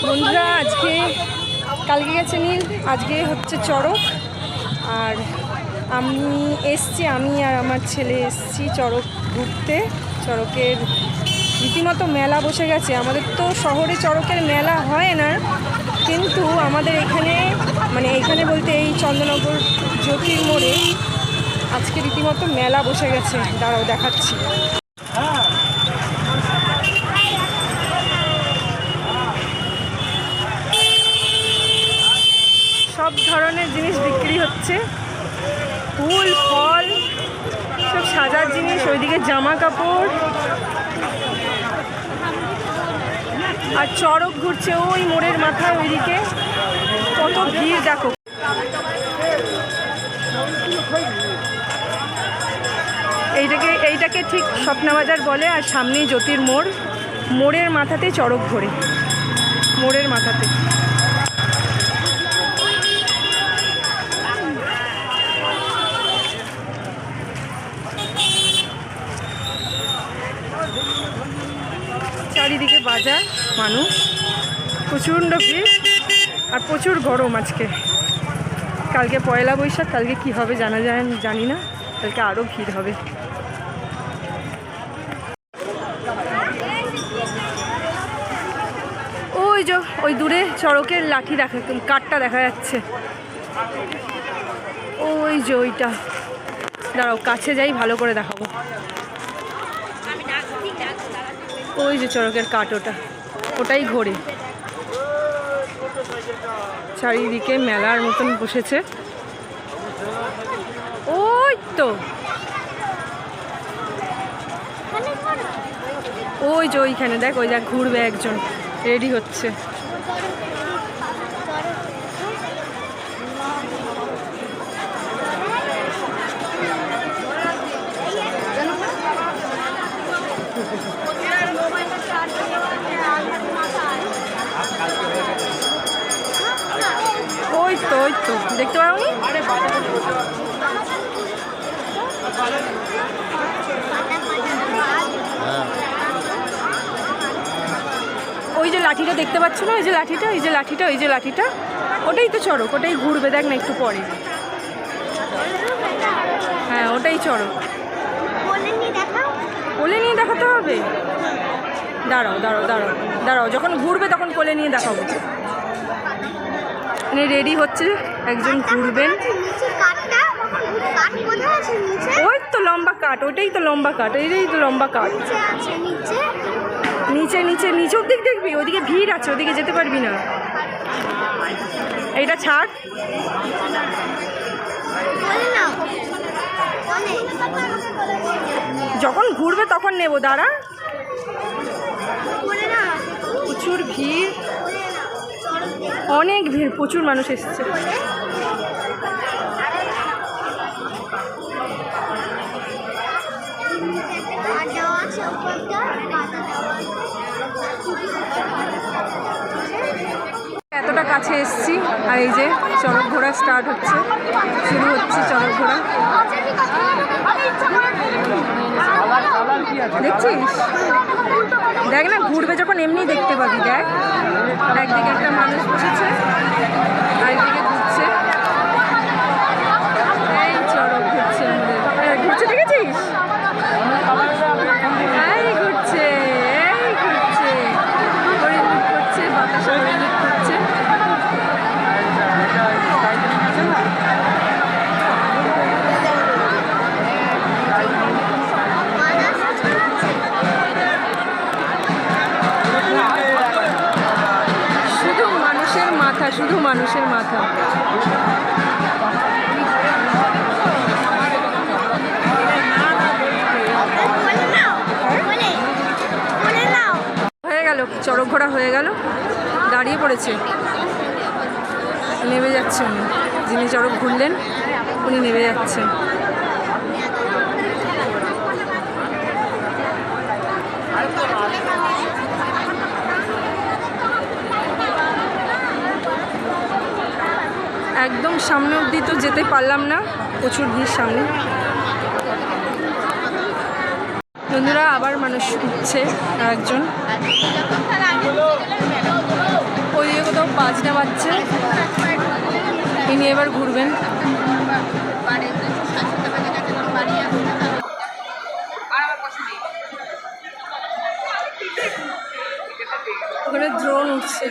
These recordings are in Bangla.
বন্ধুরা আজকে কালকে গেছে নীল, আজকে হচ্ছে চড়ক। আর আমি আর আমার ছেলে এসছি চড়ক ঘুরতে। চড়কের রীতিমতো মেলা বসে গেছে। আমাদের তো শহরে চড়কের মেলা হয় না, কিন্তু আমাদের এখানে এখানে বলতে এই চন্দ্রনগর জ্যোতির মোড়ে আজকে রীতিমতো মেলা বসে গেছে। দাঁড়াও দেখাচ্ছি। সব ধরনের জিনিস বিক্রি হচ্ছে, ফুল ফল সব সাজার জিনিস, ওইদিকে জামা কাপড়, আর চড়ক ঘুরছে ওই মোড়ের মাথায়। ওইদিকে কত ভিড় দেখো। এইটাকে ঠিক স্বপ্নবাজার বলে। আর সামনেই জ্যোতির মোড়, মোড়ের মাথাতে চড়ক ঘোরে, মোড়ের মাথাতে। চারিদিকে বাজার, মানুষ, প্রচণ্ড ভিড় আর প্রচুর গরম আজকে। কালকে পয়লা বৈশাখ, কালকে কি হবে জানি না, কালকে আরও ভিড় হবে। ওই যে ওই দূরে চড়কের লাঠি কাঠটা দেখা যাচ্ছে, ওই যে ওইটা। দাঁড়াও কাছে যাই, ভালো করে দেখাবো। ওই যে চড়কের কাঠ, ওটাই ঘোরে। চারিদিকে মেলার মতন বসেছে। ওই তো ওই যে ওইখানে দেখ, ওই দেখ ঘুরবে একজন, রেডি হচ্ছে। ওই তো দেখতে পাওনি? ওই যে লাঠিটা দেখতে পাচ্ছ না? ওই যে লাঠিটা, ওটাই তো চড়ক, ওটাই ঘুরবে। দেখ না একটু পরে। হ্যাঁ ওটাই চড়ক। কোলে নিয়ে দেখাতে হবে? দাঁড়াও যখন ঘুরবে তখন কোলে নিয়ে দেখাবো। রেডি হচ্ছে একজন, ঘুরবেন। ওই তো লম্বা কাঠ, ওটাই তো লম্বা কাঠ, এইটাই তো লম্বা কাঠ। নিচে অব্দি দেখবি, ওদিকে ভিড় আছে, ওদিকে যেতে পারবি না। এইটা ছাড়। যখন ঘুরবে তখন নেবো, দাঁড়া। প্রচুর ভিড়, অনেক ভিড়, প্রচুর মানুষ এসছে। এতটা কাছে এসছি, আর এই যে চড়ক ঘোরা স্টার্ট হচ্ছে, শুরু হচ্ছে চড়ক ঘোরা। দেখছিস? দেখ না, ঘুরবে যখন এমনি দেখতে পাবি। দেখ একদিকে একটা মানুষ বসেছে, আরেকদিকে ঘুরছে। এই চড়ক ঘুরছে, ঘুরছে, দেখেছিস? এই ঘুরছে হরিলুট করছে, বাতাসে হরিলুট করছে। শুধু মানুষের মাথা। হয়ে গেল, চড়ক ঘোরা হয়ে গেল, দাঁড়িয়ে পড়েছে, নেমে যাচ্ছে উনি। যিনি চড়ক ঘুরলেন উনি নেমে যাচ্ছেন। একদম সামনে অবধি তো যেতে পারলাম না, প্রচুর ভিড় সামনে। বন্ধুরা আবার মানুষ উঠছে একজন। 5টা বাজছে, ইনি এবার ঘুরবেন। ওখানে ড্রোন উঠছে।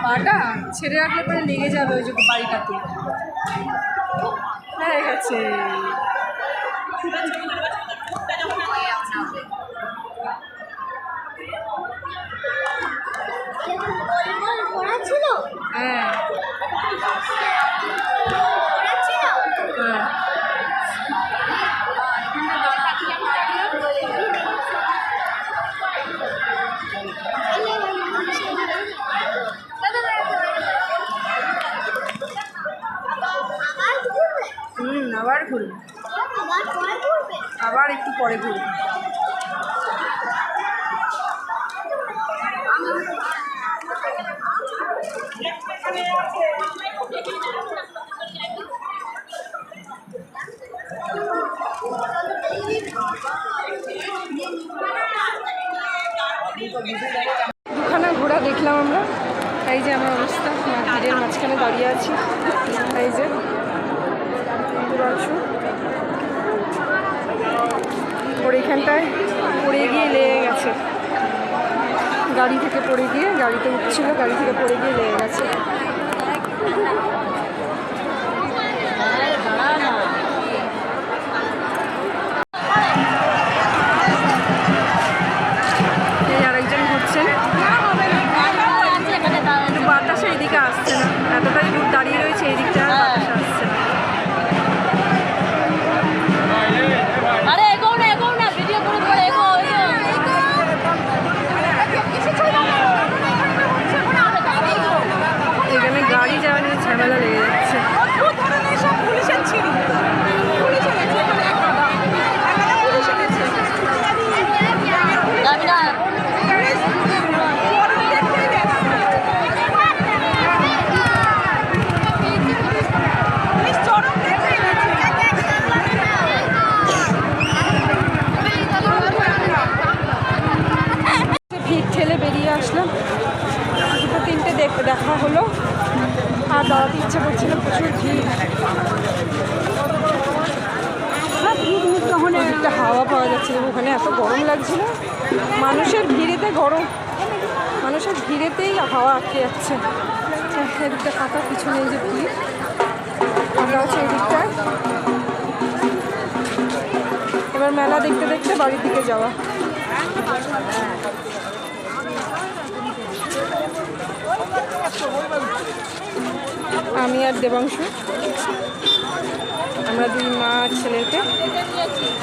পাটা ছেড়ে রাখলে পরে লেগে যাবে ওই যে বাড়িটাতে। হয়ে গেছে। হ্যাঁ আবার ঘুরবে, আবার একটু পরে ঘুরবে। দুখানা ঘোড়া দেখলাম আমরা। এই যে আমার অবস্থা, ভিড়ের মাঝখানে দাঁড়িয়ে আছি। এই যে ওর এখানটায় পড়ে গিয়ে লেগে গেছে, গাড়ি থেকে পড়ে গিয়ে, গাড়িতে উঠছিল, গাড়ি থেকে পড়ে গিয়ে লেগে গেছে। এই আরেকজন ঘুরছেন, বাতাসে এইদিকে আসছে না, এতটাই দূর দাঁড়িয়ে রয়েছে এই দিকটা, বাতাস আসছে না। এখানে গাড়ি যাওয়া নিয়ে ঝামেলা লেগে যাচ্ছে। ভিড় ঠেলে বেরিয়ে আসলাম, দুটো তিনটে দেখা হলো, আর দাঁড়াতে ইচ্ছে করছিল, প্রচুর ভিড়। তখন একটা হাওয়া পাওয়া যাচ্ছিল, ওখানে এত গরম লাগছিল, মানুষের ভিড়েতে গরম, মানুষের ভিড়েতেই হাওয়া আটকে যাচ্ছে। এদিকটা ফাঁকা, পিছনে এই যে ভিড় ফাঁকা আছে এদিকটায়। মেলা দেখতে দেখতে বাড়ির দিকে যাওয়া। আমি আর দেবাংশু, আমরা দুই মা ছেলেকে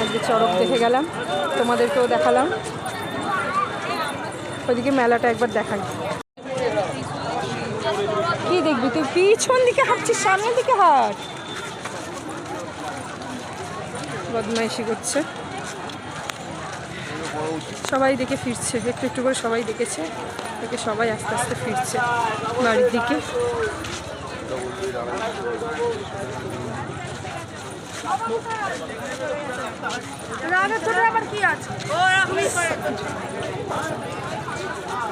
আজকে চড়ক দেখে গেলাম, তোমাদেরকেও দেখালাম। ওইদিকে মেলাটা একবার দেখাই। কি দেখবি তুই? পিছন দিকে হাঁটছিস, সামনের দিকে হাঁট। বদমাইশি করছে, সবাই দেখে ফিরছে, একটু একটু করে সবাই দেখেছে, দেখে সবাই আস্তে আস্তে ফিরছে বাড়ির দিকে।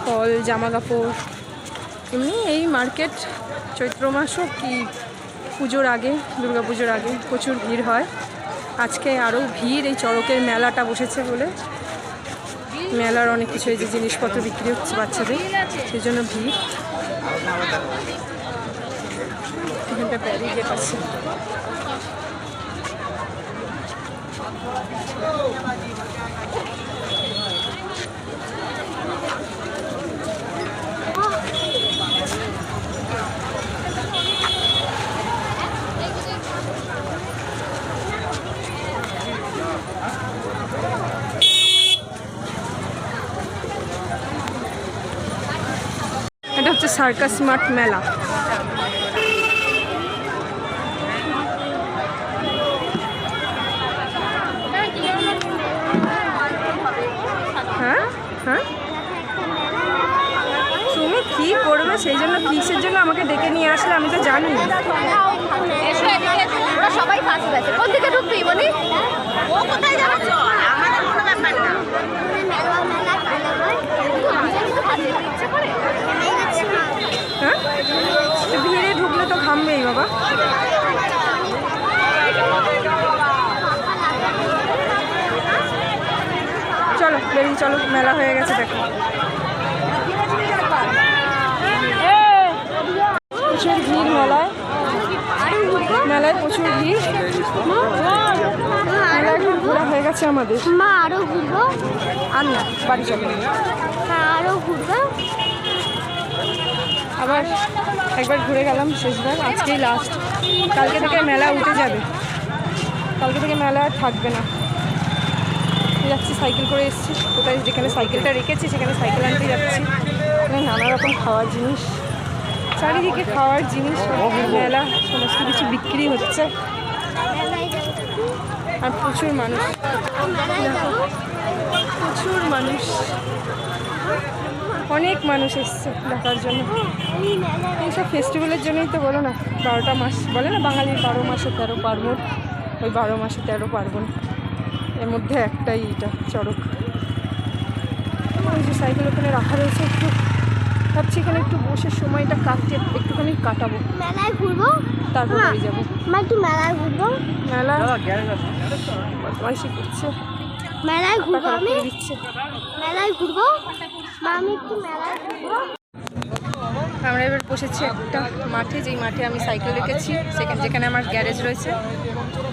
ফল, জামা কাপড়, এমনি এই মার্কেট চৈত্র মাস হোক কি পুজোর আগে, দুর্গা পুজোর আগে প্রচুর ভিড় হয়। আজকে আরও ভিড়, এই চড়কের মেলাটা বসেছে বলে। মেলার অনেক কিছু, এই যে জিনিসপত্র বিক্রি হচ্ছে বাচ্চাদের, সেই জন্য ভিড়। এখানটা ব্যারিকেড আছে। এটা হচ্ছে সার্কাস মাঠ মেলা। হ্যাঁ হ্যাঁ, তুমি কি করবে সেই জন্য, কিসের জন্য আমাকে ডেকে নিয়ে আসলে আমি তো জানি। সবাই ফার্স্ট আছে, কোন দিকে ঢুকবি বলি? ও কোথায় যাচ্ছে? আমাদের কোনো ব্যাপার না। হ্যাঁ, ভিড়ে ঢুকলে তো ঘামবেই বাবা। চলো বেরিয়ে চলো, মেলা হয়ে গেছে দেখো। প্রচুর ভিড় মেলায়, মেলায় প্রচুর ভিড়। মেলা এখন ঘোরা হয়ে গেছে আমাদের। মা আরো ঘুরবো? আর না, বাড়ি চলো। হ্যাঁ আরো ঘুরবো। আবার একবার ঘুরে গেলাম, শেষবার, আজকেই লাস্ট। কালকে থেকে মেলা উঠে যাবে, কালকে থেকে মেলা আর থাকবে না। যাচ্ছি, সাইকেল করে এসেছি, কোথায় যেখানে সাইকেলটা রেখেছি সেখানে সাইকেল আনতে যাচ্ছি। এখানে নানা রকম খাওয়ার জিনিস, চারিদিকে খাওয়ার জিনিস, মেলা সমস্ত কিছু বিক্রি হচ্ছে। আর প্রচুর মানুষ, প্রচুর মানুষ, অনেক মানুষ এসছে দেখার জন্য। এইসব ফেস্টিভ্যালের জন্যই তো বলো না, 12টা মাস বলে না বাঙালির, 12 মাসে 13 পার্বণ। ওই 12 মাসে 13 পার্বণ, এর মধ্যে একটাই এটা চড়ক। ওই যে সাইকেল ওখানে রাখা রয়েছে, একটু ভাবছি এখানে একটু বসে সময়টা একটুখানি কাটাবো, মেলায় ঘুরবো, তারপর বাড়ি যাবো। মা একটু মেলায় ঘুরবো। মেলা বদমাইশি করছে, মেলায় ঘুরবো, খারাপ আমি করে দিচ্ছে। মেলায় ঘুরবো, মা আমি একটু মেলায় ঘুরবো। আমরা এবার বসেছি একটা মাঠে, যেই মাঠে আমি সাইকেল রেখেছি, যেখানে আমার গ্যারেজ রয়েছে।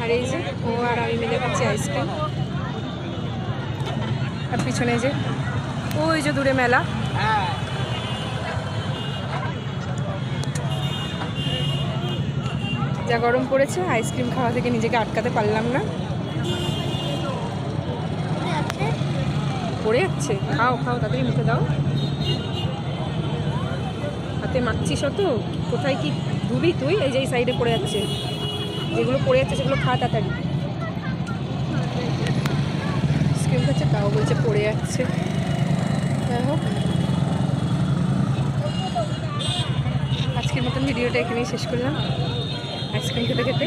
আর এই যে ও আর আমি মিলে খাচ্ছি আইসক্রিম। আর পিছনে যে ওই যে দূরে মেলা। যা গরম পড়েছে, আইসক্রিম খাওয়া থেকে নিজেকে আটকাতে পারলাম না। পড়ে যাচ্ছে, খাও খাও তাড়াতাড়ি মুখে দাও। হাতে মাখছিস অত, কোথায় কি ধুবি তুই? এই যে এই সাইডে পড়ে যাচ্ছে, যেগুলো পড়ে যাচ্ছে সেগুলো খা তাড়াতাড়ি। আইসক্রিম খাচ্ছে তাও বলছে পড়ে যাচ্ছে। যাই হোক, আজকের মতন ভিডিওটা এখানেই শেষ করলাম। আইসক্রিম খেতে খেতে